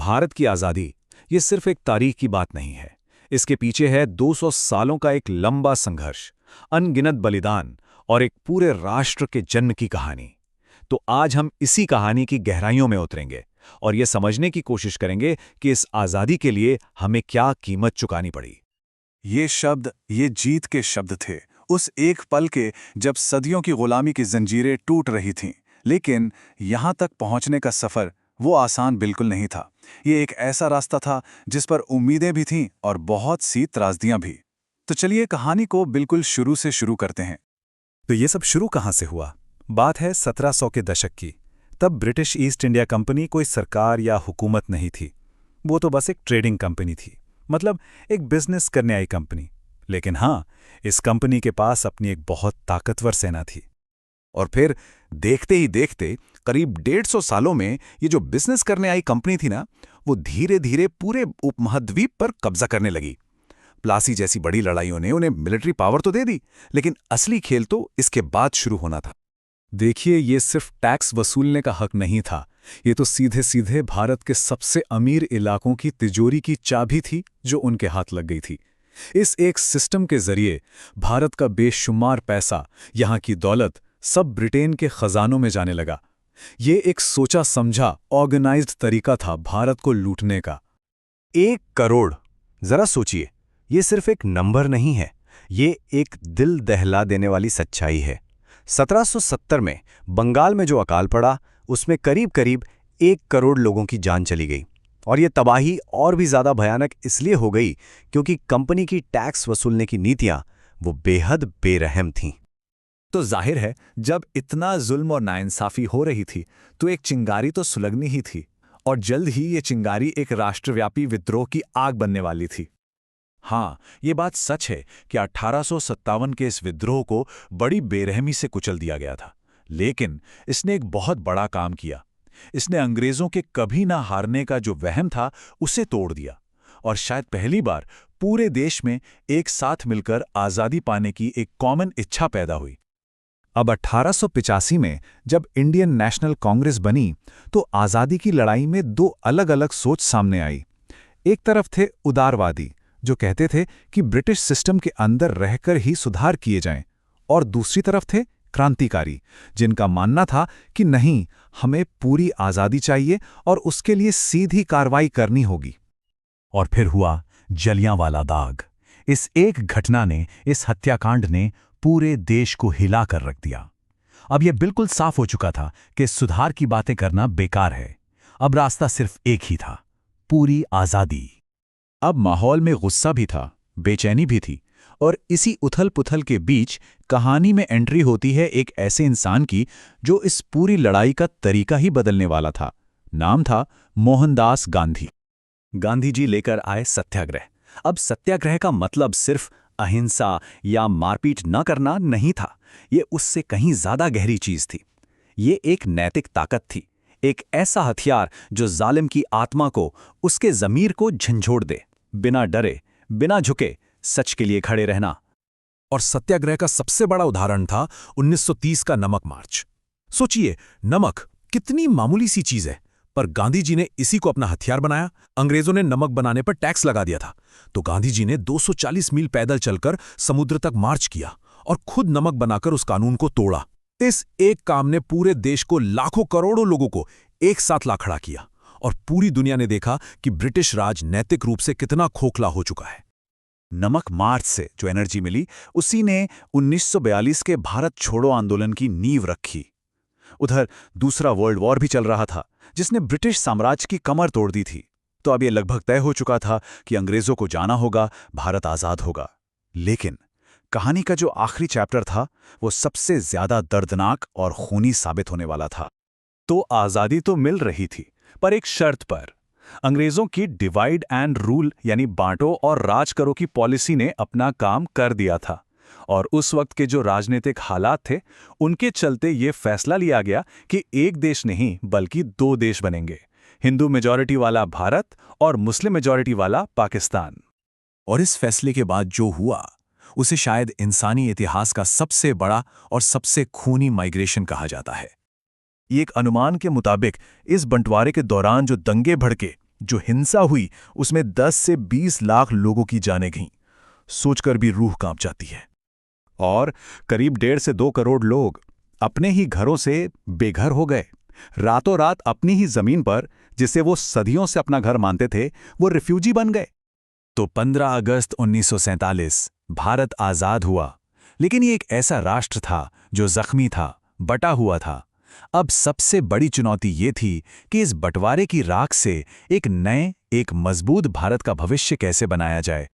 भारत की आज़ादी ये सिर्फ एक तारीख की बात नहीं है। इसके पीछे है 200 सालों का एक लंबा संघर्ष, अनगिनत बलिदान और एक पूरे राष्ट्र के जन्म की कहानी। तो आज हम इसी कहानी की गहराइयों में उतरेंगे और ये समझने की कोशिश करेंगे कि इस आज़ादी के लिए हमें क्या कीमत चुकानी पड़ी। ये शब्द, ये जीत के शब्द थे, उस एक पल के जब सदियों की गुलामी की जंजीरें टूट रही थीं। लेकिन यहाँ तक पहुँचने का सफ़र वो आसान बिल्कुल नहीं था। ये एक ऐसा रास्ता था जिस पर उम्मीदें भी थीं और बहुत सी त्रासदियाँ भी। तो चलिए कहानी को बिल्कुल शुरू से शुरू करते हैं। तो ये सब शुरू कहाँ से हुआ? बात है 1700 के दशक की। तब ब्रिटिश ईस्ट इंडिया कंपनी कोई सरकार या हुकूमत नहीं थी। वो तो बस एक ट्रेडिंग कंपनी थी, मतलब एक बिजनेस करने आई कंपनी। लेकिन हाँ, इस कंपनी के पास अपनी एक बहुत ताकतवर सेना थी। और फिर देखते ही देखते करीब 150 सालों में ये जो बिजनेस करने आई कंपनी थी ना, वो धीरे धीरे पूरे उपमहाद्वीप पर कब्जा करने लगी। प्लासी जैसी बड़ी लड़ाइयों ने उन्हें मिलिट्री पावर तो दे दी, लेकिन असली खेल तो इसके बाद शुरू होना था। देखिए, ये सिर्फ टैक्स वसूलने का हक नहीं था, ये तो सीधे सीधे भारत के सबसे अमीर इलाकों की तिजोरी की चाबी थी जो उनके हाथ लग गई थी। इस एक सिस्टम के जरिए भारत का बेशुमार पैसा, यहाँ की दौलत सब ब्रिटेन के खजानों में जाने लगा। ये एक सोचा समझा ऑर्गेनाइज्ड तरीका था भारत को लूटने का। 1 करोड़, जरा सोचिए, ये सिर्फ एक नंबर नहीं है, ये एक दिल दहला देने वाली सच्चाई है। 1770 में बंगाल में जो अकाल पड़ा, उसमें करीब करीब 1 करोड़ लोगों की जान चली गई। और ये तबाही और भी ज्यादा भयानक इसलिए हो गई क्योंकि कंपनी की टैक्स वसूलने की नीतियां वो बेहद बेरहम थीं। तो जाहिर है, जब इतना जुल्म और नाइंसाफी हो रही थी तो एक चिंगारी तो सुलगनी ही थी, और जल्द ही ये चिंगारी एक राष्ट्रव्यापी विद्रोह की आग बनने वाली थी। हाँ, ये बात सच है कि 1857 के इस विद्रोह को बड़ी बेरहमी से कुचल दिया गया था, लेकिन इसने एक बहुत बड़ा काम किया। इसने अंग्रेजों के कभी ना हारने का जो वहम था उसे तोड़ दिया, और शायद पहली बार पूरे देश में एक साथ मिलकर आज़ादी पाने की एक कॉमन इच्छा पैदा हुई। अब 1885 में जब इंडियन नेशनल कांग्रेस बनी तो आज़ादी की लड़ाई में 2 अलग-अलग सोच सामने आई। एक तरफ थे उदारवादी, जो कहते थे कि ब्रिटिश सिस्टम के अंदर रहकर ही सुधार किए जाएं, और दूसरी तरफ थे क्रांतिकारी, जिनका मानना था कि नहीं, हमें पूरी आज़ादी चाहिए और उसके लिए सीधी कार्रवाई करनी होगी। और फिर हुआ जलियांवाला बाग। इस एक घटना ने, इस हत्याकांड ने पूरे देश को हिला कर रख दिया। अब यह बिल्कुल साफ हो चुका था कि सुधार की बातें करना बेकार है। अब रास्ता सिर्फ एक ही था, पूरी आज़ादी। अब माहौल में गुस्सा भी था, बेचैनी भी थी, और इसी उथल-पुथल के बीच कहानी में एंट्री होती है एक ऐसे इंसान की जो इस पूरी लड़ाई का तरीका ही बदलने वाला था। नाम था मोहनदास गांधी। गांधी जी लेकर आए सत्याग्रह। अब सत्याग्रह का मतलब सिर्फ अहिंसा या मारपीट न करना नहीं था, ये उससे कहीं ज्यादा गहरी चीज थी। ये एक नैतिक ताकत थी, एक ऐसा हथियार जो जालिम की आत्मा को, उसके ज़मीर को झंझोड़ दे। बिना डरे, बिना झुके, सच के लिए खड़े रहना। और सत्याग्रह का सबसे बड़ा उदाहरण था 1930 का नमक मार्च। सोचिए, नमक कितनी मामूली सी चीज है, पर गांधी जी ने इसी को अपना हथियार बनाया। अंग्रेजों ने नमक बनाने पर टैक्स लगा दिया था, तो गांधी जी ने 240 मील पैदल चलकर समुद्र तक मार्च किया और खुद नमक बनाकर उस कानून को तोड़ा। इस एक काम ने पूरे देश को, लाखों करोड़ों लोगों को एक साथ ला खड़ा किया, और पूरी दुनिया ने देखा कि ब्रिटिश राज नैतिक रूप से कितना खोखला हो चुका है। नमक मार्च से जो एनर्जी मिली, उसी ने 1942 के भारत छोड़ो आंदोलन की नींव रखी। उधर दूसरा वर्ल्ड वॉर भी चल रहा था, जिसने ब्रिटिश साम्राज्य की कमर तोड़ दी थी। तो अब यह लगभग तय हो चुका था कि अंग्रेजों को जाना होगा, भारत आजाद होगा। लेकिन कहानी का जो आखिरी चैप्टर था, वो सबसे ज्यादा दर्दनाक और खूनी साबित होने वाला था। तो आजादी तो मिल रही थी, पर एक शर्त पर। अंग्रेजों की डिवाइड एंड रूल यानी बांटो और राज करो की पॉलिसी ने अपना काम कर दिया था, और उस वक्त के जो राजनीतिक हालात थे, उनके चलते ये फैसला लिया गया कि एक देश नहीं बल्कि 2 देश बनेंगे, हिंदू मेजॉरिटी वाला भारत और मुस्लिम मेजॉरिटी वाला पाकिस्तान। और इस फैसले के बाद जो हुआ, उसे शायद इंसानी इतिहास का सबसे बड़ा और सबसे खूनी माइग्रेशन कहा जाता है। एक अनुमान के मुताबिक इस बंटवारे के दौरान जो दंगे भड़के, जो हिंसा हुई उसमें 10 से 20 लाख लोगों की जानें गईं। सोचकर भी रूह कांप जाती है। और करीब 1.5 से 2 करोड़ लोग अपने ही घरों से बेघर हो गए। रातों रात अपनी ही जमीन पर, जिसे वो सदियों से अपना घर मानते थे, वो रिफ्यूजी बन गए। तो 15 अगस्त 1947 भारत आजाद हुआ। लेकिन ये एक ऐसा राष्ट्र था जो जख्मी था, बटा हुआ था। अब सबसे बड़ी चुनौती ये थी कि इस बंटवारे की राख से एक मजबूत भारत का भविष्य कैसे बनाया जाए।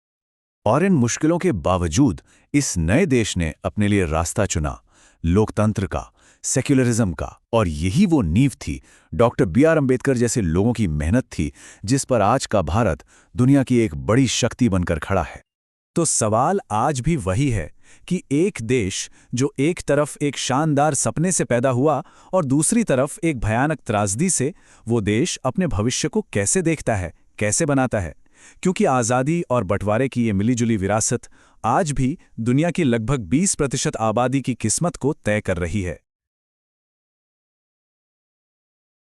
और इन मुश्किलों के बावजूद इस नए देश ने अपने लिए रास्ता चुना, लोकतंत्र का, सेक्युलरिज्म का। और यही वो नींव थी, डॉक्टर B.R. अम्बेडकर जैसे लोगों की मेहनत थी, जिस पर आज का भारत दुनिया की एक बड़ी शक्ति बनकर खड़ा है। तो सवाल आज भी वही है कि एक देश जो एक तरफ एक शानदार सपने से पैदा हुआ और दूसरी तरफ एक भयानक त्रासदी से, वो देश अपने भविष्य को कैसे देखता है, कैसे बनाता है। क्योंकि आज़ादी और बंटवारे की ये मिलीजुली विरासत आज भी दुनिया की लगभग 20% आबादी की किस्मत को तय कर रही है।